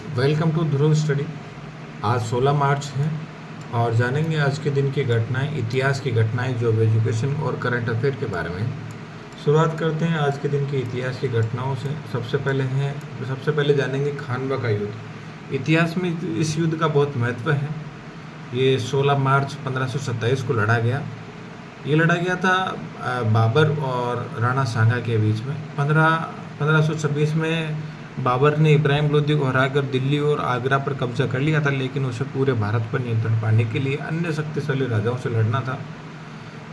Welcome to Dhruv study. आज 16 मार्च है और जानेंगे आज के दिन की घटनाएं, इतिहास की घटनाएं, जॉब, एजुकेशन और करंट अफेयर के बारे में। शुरुआत करते हैं आज के दिन के इतिहास की घटनाओं से। सबसे पहले जानेंगे खानवा का युद्ध। इतिहास में इस युद्ध का बहुत महत्व है। ये 16 मार्च 1527 को लड़ा गया। ये लड़ा गया था बाबर और राणा सांगा के बीच में। 1526 में बाबर ने इब्राहिम लोदी को हराकर दिल्ली और आगरा पर कब्जा कर लिया था, लेकिन उसे पूरे भारत पर नियंत्रण पाने के लिए अन्य शक्तिशाली राजाओं से लड़ना था।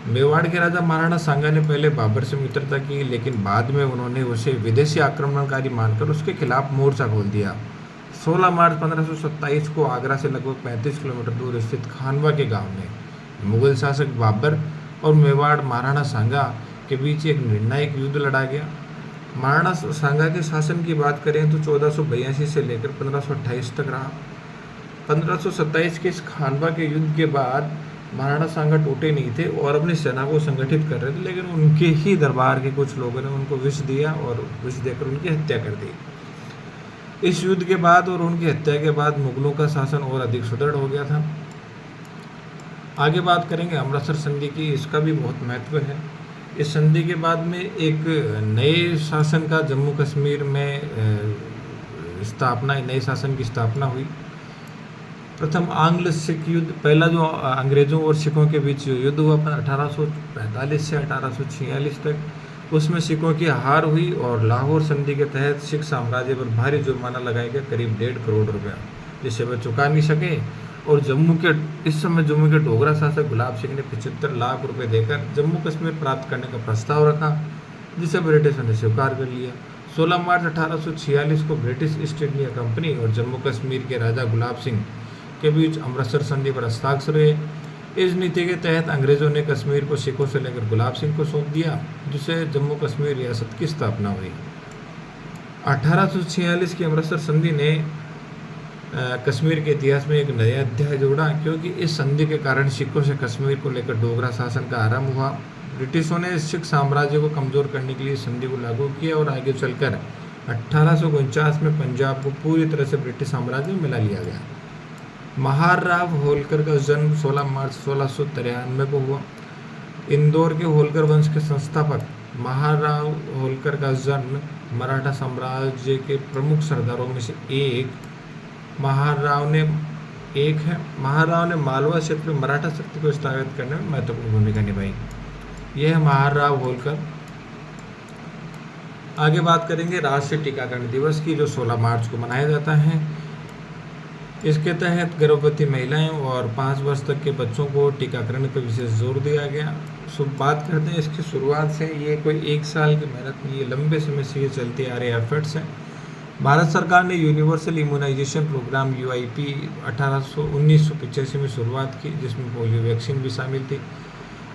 मेवाड़ के राजा महाराणा सांगा ने पहले बाबर से मित्रता की, लेकिन बाद में उन्होंने उसे विदेशी आक्रमणकारी मानकर उसके खिलाफ मोर्चा खोल दिया। 16 मार्च 1527 को आगरा से लगभग 35 किलोमीटर दूर स्थित खानवा के गांव में मुगल शासक बाबर और मेवाड़ महाराणा सांगा के बीच एक निर्णायक युद्ध लड़ा गया। महाराणा सांगा के शासन की बात करें तो 1482 से लेकर 1528 तक रहा। 1527 के इस खानवा के युद्ध के बाद महाराणा सांगा टूटे नहीं थे और अपनी सेना को संगठित कर रहे थे, लेकिन उनके ही दरबार के कुछ लोगों ने उनको विष दिया और विष देकर उनकी हत्या कर दी। इस युद्ध के बाद और उनकी हत्या के बाद मुगलों का शासन और अधिक सुदृढ़ हो गया था। आगे बात करेंगे अमृतसर संधि की। इसका भी बहुत महत्व है। इस संधि के बाद में एक नए शासन का जम्मू कश्मीर में नए शासन की स्थापना हुई। प्रथम आंग्ल सिख युद्ध, पहला जो अंग्रेजों और सिखों के बीच युद्ध हुआ 1845 से 1846 तक, उसमें सिखों की हार हुई और लाहौर संधि के तहत सिख साम्राज्य पर भारी जुर्माना लगाया गया, करीब 1.5 करोड़ रुपया, जिसे वह चुका नहीं सके। और इस समय जम्मू के डोगरा शासक गुलाब सिंह ने 75 लाख रुपए देकर जम्मू कश्मीर प्राप्त करने का प्रस्ताव रखा, जिसे ब्रिटिशों ने स्वीकार कर लिया। 16 मार्च 1846 को ब्रिटिश ईस्ट इंडिया कंपनी और जम्मू कश्मीर के राजा गुलाब सिंह के बीच अमृतसर संधि पर हस्ताक्षर हुए। इस नीति के तहत अंग्रेजों ने कश्मीर को सिखों से लेकर गुलाब सिंह को सौंप दिया, जिससे जम्मू कश्मीर रियासत की स्थापना हुई। 1846 की अमृतसर संधि ने कश्मीर के इतिहास में एक नया अध्याय जोड़ा, क्योंकि इस संधि के कारण सिखों से कश्मीर को लेकर डोगरा शासन का आरंभ हुआ। ब्रिटिशों ने सिख साम्राज्य को कमजोर करने के लिए संधि को लागू किया और आगे चलकर 1849 में पंजाब को पूरी तरह से ब्रिटिश साम्राज्य में मिला लिया गया। महाराव होलकर का जन्म 16 मार्च 1693 को हुआ। इंदौर के होलकर वंश के संस्थापक महाराव होलकर का जन्म मराठा साम्राज्य के प्रमुख सरदारों में से एक महाराव ने मालवा क्षेत्र में मराठा शक्ति को स्थापित करने में महत्वपूर्ण भूमिका निभाई। यह है महाराव होलकर। आगे बात करेंगे राष्ट्रीय टीकाकरण दिवस की, जो 16 मार्च को मनाया जाता है। इसके तहत गर्भवती महिलाएं और 5 वर्ष तक के बच्चों को टीकाकरण पर विशेष जोर दिया गया। बात करते हैं इसकी शुरुआत से। ये कोई 1 साल की मेहनत नहीं, ये लंबे समय से ये चलते आ रहे एफर्ट्स हैं। भारत सरकार ने यूनिवर्सल इम्यूनाइजेशन प्रोग्राम UIP 1985 में शुरुआत की, जिसमें पोलियो वैक्सीन भी शामिल थी।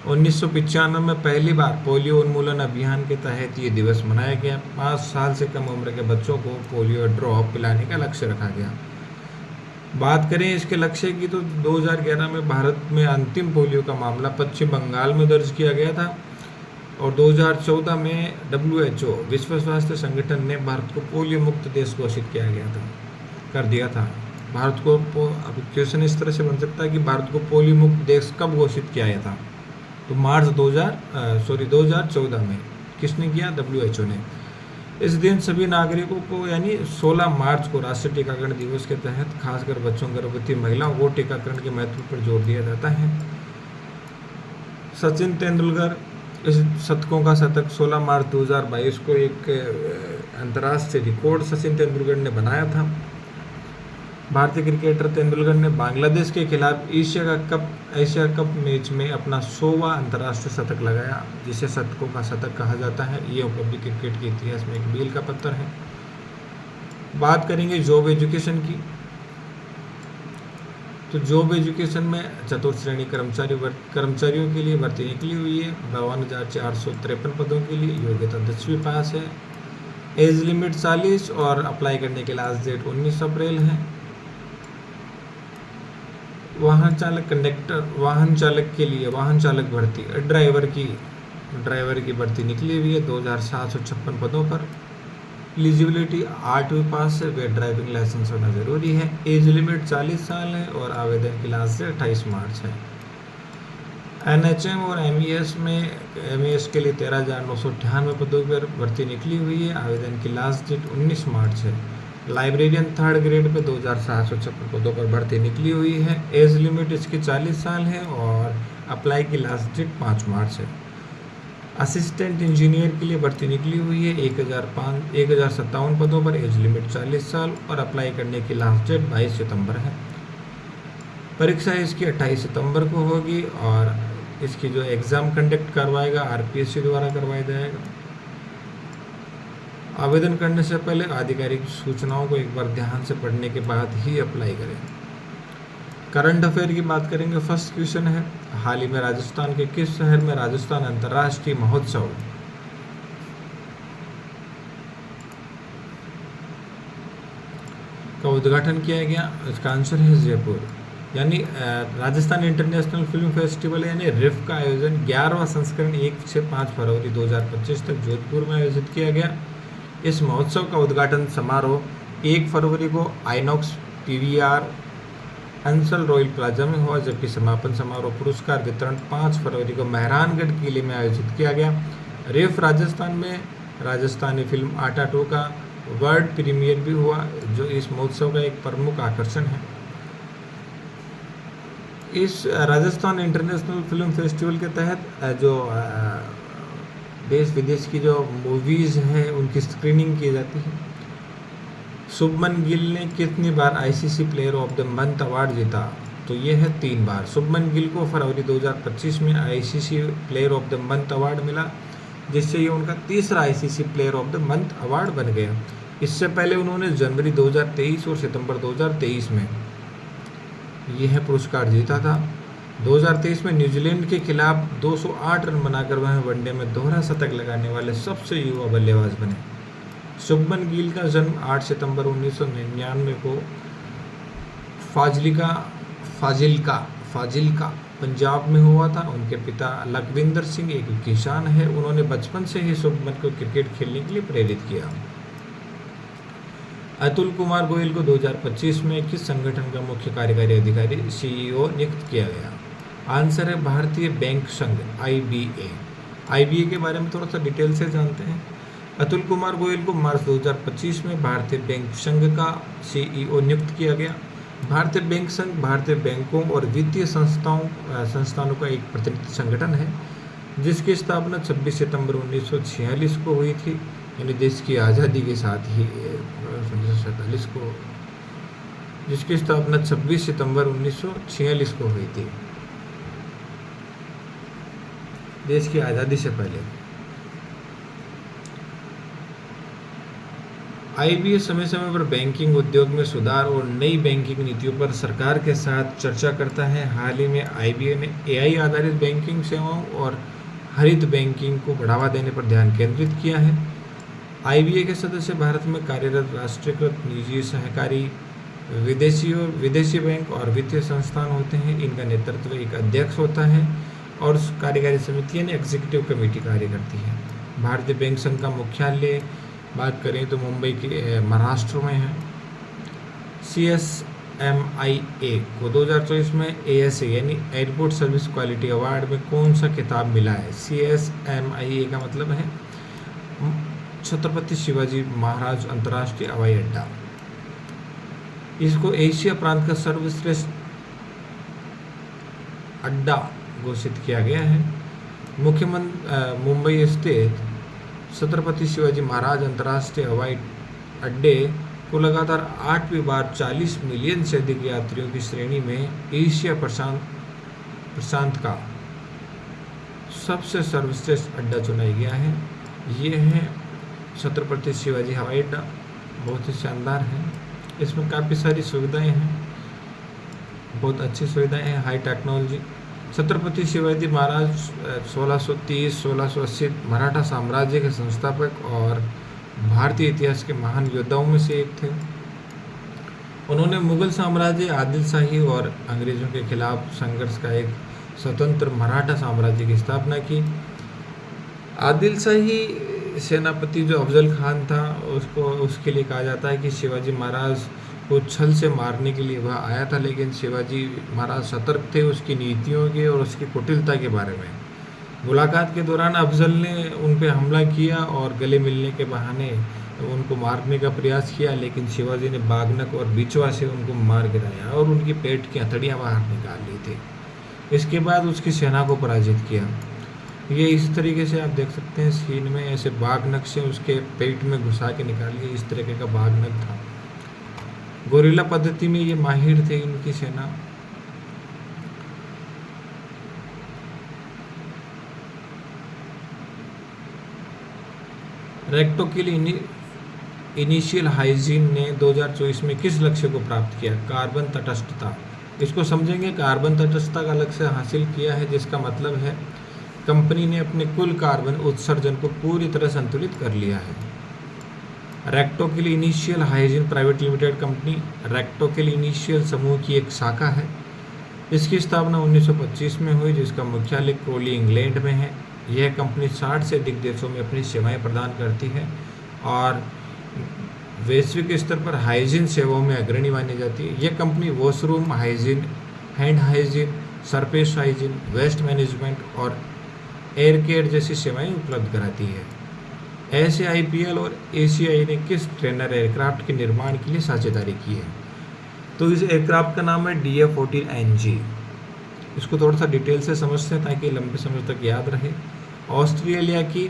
1995 में पहली बार पोलियो उन्मूलन अभियान के तहत ये दिवस मनाया गया। 5 साल से कम उम्र के बच्चों को पोलियो ड्रॉप पिलाने का लक्ष्य रखा गया। बात करें इसके लक्ष्य की तो 2011 में भारत में अंतिम पोलियो का मामला पश्चिम बंगाल में दर्ज किया गया था और 2014 में WHO विश्व स्वास्थ्य संगठन ने भारत को पोलियो मुक्त देश घोषित कर दिया था। भारत को अब क्वेश्चन इस तरह से बन सकता है कि भारत को पोलियो मुक्त देश कब घोषित किया गया था? तो 2014 में। किसने किया? WHO ने। इस दिन सभी नागरिकों को यानी 16 मार्च को राष्ट्रीय टीकाकरण दिवस के तहत खासकर बच्चों, गर्भवती महिलाओं को टीकाकरण के महत्व पर जोर दिया जाता है। सचिन तेंदुलकर, इस शतकों का शतक 16 मार्च 2022 को एक अंतर्राष्ट्रीय रिकॉर्ड सचिन तेंदुलकर ने बनाया था। भारतीय क्रिकेटर तेंदुलकर ने बांग्लादेश के खिलाफ एशिया कप मैच में अपना 100वां अंतर्राष्ट्रीय शतक लगाया, जिसे शतकों का शतक कहा जाता है। ये उपलब्धि क्रिकेट के इतिहास में एक मील का पत्थर है। बात करेंगे जॉब एजुकेशन की। तो जॉब एजुकेशन में चतुर्थ श्रेणी कर्मचारियों के लिए भर्ती निकली हुई है। 52,453 पदों के लिए योग्यता 10वीं पास है। एज लिमिट 40 और अप्लाई करने के लास्ट डेट 19 अप्रैल है। वाहन चालक भर्ती, ड्राइवर की भर्ती निकली हुई है 2,756 पदों पर। एलिजिबिलिटी 8वीं पास से वे ड्राइविंग लाइसेंस होना ज़रूरी है। एज लिमिट 40 साल है और आवेदन की लास्ट से 28 मार्च है। एनएचएम और एमईएस में एमईएस के लिए 13,998 पदों पर भर्ती निकली हुई है। आवेदन की लास्ट डेट 19 मार्च है। लाइब्रेरियन 3rd ग्रेड पे 2,756 पदों पर भर्ती निकली हुई है। एज लिमिट इसकी 40 साल है और अप्लाई की लास्ट डेट 5 मार्च है। असिस्टेंट इंजीनियर के लिए भर्ती निकली हुई है 1,057 पदों पर। एज लिमिट 40 साल और अप्लाई करने की लास्ट डेट 22 सितंबर है। परीक्षा इसकी 28 सितंबर को होगी और इसकी जो एग्ज़ाम कंडक्ट करवाएगा आरपीएससी द्वारा करवाया जाएगा। आवेदन करने से पहले आधिकारिक सूचनाओं को एक बार ध्यान से पढ़ने के बाद ही अप्लाई करें। करंट अफेयर की बात करेंगे। फर्स्ट क्वेश्चन है, हाल ही में राजस्थान के किस शहर में राजस्थान अंतर्राष्ट्रीय महोत्सव का उद्घाटन किया गया? इसका आंसर है जयपुर। यानी राजस्थान इंटरनेशनल फिल्म फेस्टिवल यानी रिफ का आयोजन 11वां संस्करण 1 से 5 फरवरी 2025 तक जोधपुर में आयोजित किया गया। इस महोत्सव का उद्घाटन समारोह 1 फरवरी को INOX PVR Ansal royal plaza में हुआ, जबकि समापन समारोह पुरस्कार वितरण 5 फरवरी को मेहरानगढ़ किले में आयोजित किया गया। रिफ राजस्थान में राजस्थानी फिल्म आटा 2 का वर्ल्ड प्रीमियर भी हुआ, जो इस महोत्सव का एक प्रमुख आकर्षण है। इस राजस्थान इंटरनेशनल फिल्म फेस्टिवल के तहत जो देश विदेश की जो मूवीज़ हैं उनकी स्क्रीनिंग की जाती है। शुभमन गिल ने कितनी बार ICC player of the month award जीता? तो ये है 3 बार। शुभमन गिल को फरवरी 2025 में ICC player of the month award मिला, जिससे ये उनका तीसरा ICC player of the month award बन गया। इससे पहले उन्होंने जनवरी 2023 और सितंबर 2023 में यह पुरस्कार जीता था। 2023 में न्यूजीलैंड के खिलाफ 208 रन बनाकर वह वनडे में दोहरा शतक लगाने वाले सबसे युवा बल्लेबाज बने। शुभमन गिल का जन्म 8 सितंबर 1999 को फाजिलका पंजाब में हुआ था। उनके पिता लखविंदर सिंह एक किसान है। उन्होंने बचपन से ही शुभमन को क्रिकेट खेलने के लिए प्रेरित किया। अतुल कुमार गोयल को 2025 में किस संगठन का मुख्य कार्यकारी अधिकारी सीईओ नियुक्त किया गया? आंसर है भारतीय बैंक संघ आईबीए के बारे में थोड़ा सा डिटेल से जानते हैं। अतुल कुमार गोयल को मार्च 2025 में भारतीय बैंक संघ का सीईओ नियुक्त किया गया। भारतीय बैंक संघ भारतीय बैंकों और वित्तीय संस्थानों का एक प्रतिनिधि संगठन है, जिसकी स्थापना 26 सितंबर 1946 को हुई थी, यानी देश की आज़ादी के साथ ही 1947 को, जिसकी स्थापना 26 सितंबर 1946 को हुई थी, देश की आज़ादी से पहले। आईबीए समय समय पर बैंकिंग उद्योग में सुधार और नई बैंकिंग नीतियों पर सरकार के साथ चर्चा करता है। हाल ही में आईबीए ने एआई आधारित बैंकिंग सेवाओं और हरित बैंकिंग को बढ़ावा देने पर ध्यान केंद्रित किया है। आईबीए के सदस्य भारत में कार्यरत राष्ट्रीयकृत निजी सहकारी विदेशी बैंक और वित्तीय संस्थान होते हैं। इनका नेतृत्व एक अध्यक्ष होता है और कार्यकारी समिति यानी एग्जीक्यूटिव कमेटी कार्य करती है। भारतीय बैंक संघ का मुख्यालय बात करें तो मुंबई के महाराष्ट्र में है। CSMIA को 2024 में ASA यानी एयरपोर्ट सर्विस क्वालिटी अवार्ड में कौन सा खिताब मिला है? CSMIA का मतलब है छत्रपति शिवाजी महाराज अंतर्राष्ट्रीय हवाई अड्डा। इसको एशिया प्रांत का सर्वश्रेष्ठ अड्डा घोषित किया गया है। मुंबई स्थित छत्रपति शिवाजी महाराज अंतर्राष्ट्रीय हवाई अड्डे को लगातार 8वीं बार 40 मिलियन से अधिक यात्रियों की श्रेणी में एशिया प्रशांत का सबसे सर्वश्रेष्ठ अड्डा चुना गया है। ये है छत्रपति शिवाजी हवाई अड्डा, बहुत ही शानदार है। इसमें काफ़ी सारी सुविधाएं हैं, बहुत अच्छी सुविधाएं हैं, हाई टेक्नोलॉजी। छत्रपति शिवाजी महाराज 1630-1680 मराठा साम्राज्य के संस्थापक और भारतीय इतिहास के महान योद्धाओं में से एक थे। उन्होंने मुगल साम्राज्य, आदिल शाही और अंग्रेजों के खिलाफ संघर्ष का एक स्वतंत्र मराठा साम्राज्य की स्थापना की। आदिल शाही सेनापति जो अफजल खान था उसको उसके लिए कहा जाता है कि शिवाजी महाराज को छल से मारने के लिए वह आया था, लेकिन शिवाजी महाराज सतर्क थे उसकी नीतियों के और उसकी कुटिलता के बारे में। मुलाकात के दौरान अफजल ने उन पर हमला किया और गले मिलने के बहाने उनको मारने का प्रयास किया, लेकिन शिवाजी ने बागनक और बिचवा से उनको मार गिराया और उनकी पेट की हथेलियाँ बाहर निकाल ली थी। इसके बाद उसकी सेना को पराजित किया। ये इस तरीके से आप देख सकते हैं सीन में, ऐसे बागनक से उसके पेट में घुसा के निकालिए, इस तरीके का बागनक था। गोरिल्ला पद्धति में ये माहिर थे इनकी सेना। रेक्टोकिल इनिशियल हाइजीन ने 2024 में किस लक्ष्य को प्राप्त किया? कार्बन तटस्थता। इसको समझेंगे। कार्बन तटस्थता का लक्ष्य हासिल किया है, जिसका मतलब है कंपनी ने अपने कुल कार्बन उत्सर्जन को पूरी तरह संतुलित कर लिया है। Rentokil Initial hygiene private limited company Rentokil Initial समूह की एक शाखा है। इसकी स्थापना 1925 में हुई, जिसका मुख्यालय क्रोली इंग्लैंड में है। यह कंपनी 60 से अधिक देशों में अपनी सेवाएं प्रदान करती है और वैश्विक स्तर पर हाइजीन सेवाओं में अग्रणी मानी जाती है। यह company washroom hygiene, hand hygiene, surface hygiene, waste management और एयर केयर जैसी सेवाएं उपलब्ध कराती है। SAIPL और ACI ने किस ट्रेनर एयरक्राफ्ट के निर्माण के लिए साझेदारी की है? तो इस एयरक्राफ्ट का नाम है DF-14NG। इसको थोड़ा सा डिटेल से समझते हैं ताकि लंबे समय तक याद रहे। ऑस्ट्रेलिया की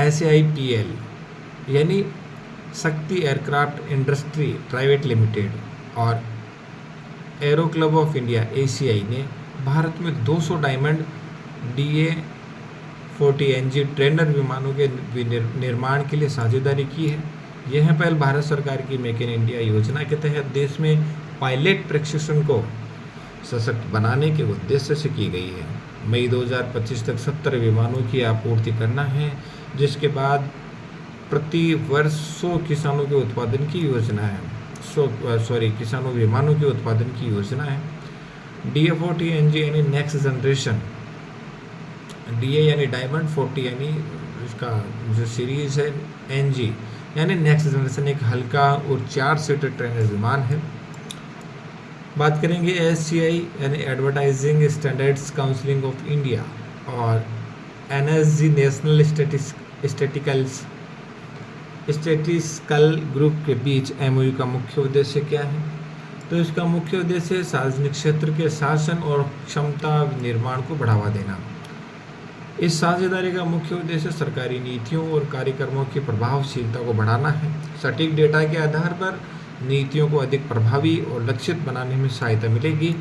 SAIPL यानी शक्ति एयरक्राफ्ट इंडस्ट्री प्राइवेट लिमिटेड और arrow club of India ACI ने भारत में 200 डायमंड DA-40NG ट्रेनर विमानों के निर्माण के लिए साझेदारी की है। यह पहल भारत सरकार की मेक इन इंडिया योजना के तहत देश में पायलट प्रशिक्षण को सशक्त बनाने के उद्देश्य से की गई है। मई 2025 तक 70 विमानों की आपूर्ति करना है, जिसके बाद प्रति वर्ष 100 किसानों के उत्पादन की योजना है। किसानों विमानों के उत्पादन की योजना है। DA-40NG यानी नेक्स्ट जनरेशन, DA यानी डायमंड, 40 यानी इसका जो सीरीज है, NG यानी नेक्स्ट जनरेशन, एक हल्का और 4 सीटर ट्रेनर विमान है। बात करेंगे SCI यानी advertising standards council of India और NSG नेशनल स्टैटिस्टिकल ग्रुप के बीच MOU का मुख्य उद्देश्य क्या है? तो इसका मुख्य उद्देश्य सार्वजनिक क्षेत्र के शासन और क्षमता निर्माण को बढ़ावा देना। इस साझेदारी का मुख्य उद्देश्य सरकारी नीतियों और कार्यक्रमों की प्रभावशीलता को बढ़ाना है। सटीक डेटा के आधार पर नीतियों को अधिक प्रभावी और लक्षित बनाने में सहायता मिलेगी,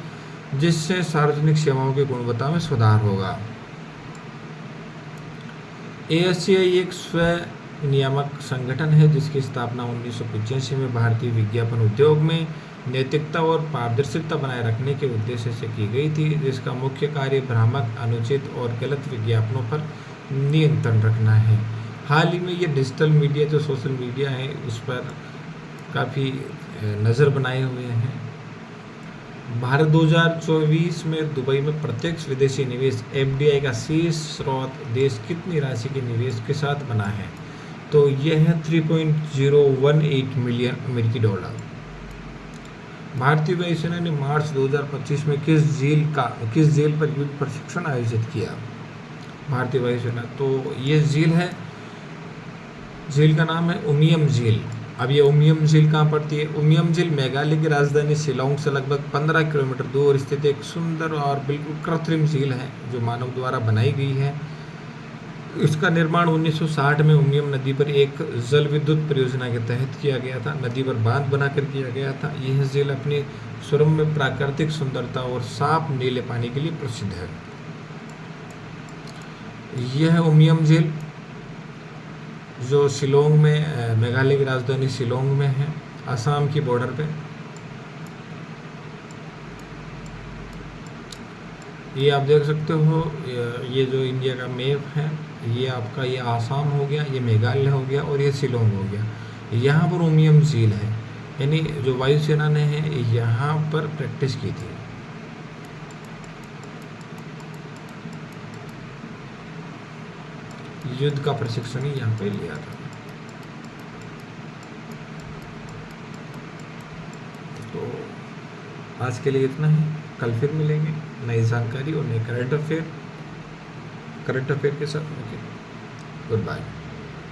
जिससे सार्वजनिक सेवाओं की गुणवत्ता में सुधार होगा। ASCI एक स्व नियामक संगठन है, जिसकी स्थापना 1985 में भारतीय विज्ञापन उद्योग में नैतिकता और पारदर्शिता बनाए रखने के उद्देश्य से की गई थी, जिसका मुख्य कार्य भ्रामक, अनुचित और गलत विज्ञापनों पर नियंत्रण रखना है। हाल ही में ये डिजिटल मीडिया, जो सोशल मीडिया है, उस पर काफ़ी नज़र बनाए हुए हैं। भारत 2024 में दुबई में प्रत्यक्ष विदेशी निवेश FDI का शीर्ष स्रोत देश कितनी राशि के निवेश के साथ बना है? तो यह है $3.018 मिलियन अमेरिकी डॉलर। भारतीय वायुसेना ने मार्च 2025 में किस झील पर युद्ध प्रशिक्षण आयोजित किया? भारतीय वायुसेना, तो ये झील है, झील का नाम है उमियम झील। अब ये उमियम झील कहाँ पड़ती है? उमियम झील मेघालय की राजधानी शिलांग से लगभग 15 किलोमीटर दूर स्थित एक सुंदर और बिल्कुल कृत्रिम झील है, जो मानव द्वारा बनाई गई है। इसका निर्माण 1960 में उमियम नदी पर एक जल विद्युत परियोजना के तहत किया गया था। नदी पर बांध बनाकर किया गया था। यह झील अपनी सुरम्य प्राकृतिक सुंदरता और साफ नीले पानी के लिए प्रसिद्ध है। यह उमियम झील जो शिलोंग में, मेघालय की राजधानी शिलोंग में है, असम की बॉर्डर पे। ये आप देख सकते हो, ये जो इंडिया का मैप है, ये आपका ये आसाम हो गया, ये मेघालय हो गया और ये शिलोंग हो गया। यहाँ पर उमियम झील है, यानी जो वायुसेना ने है यहाँ पर प्रैक्टिस की थी। युद्ध का प्रशिक्षण ही यहाँ पे लिया था। तो आज के लिए इतना ही, कल फिर मिलेंगे नई जानकारी और नए करंट अफेयर के साथ। Okay, good bye.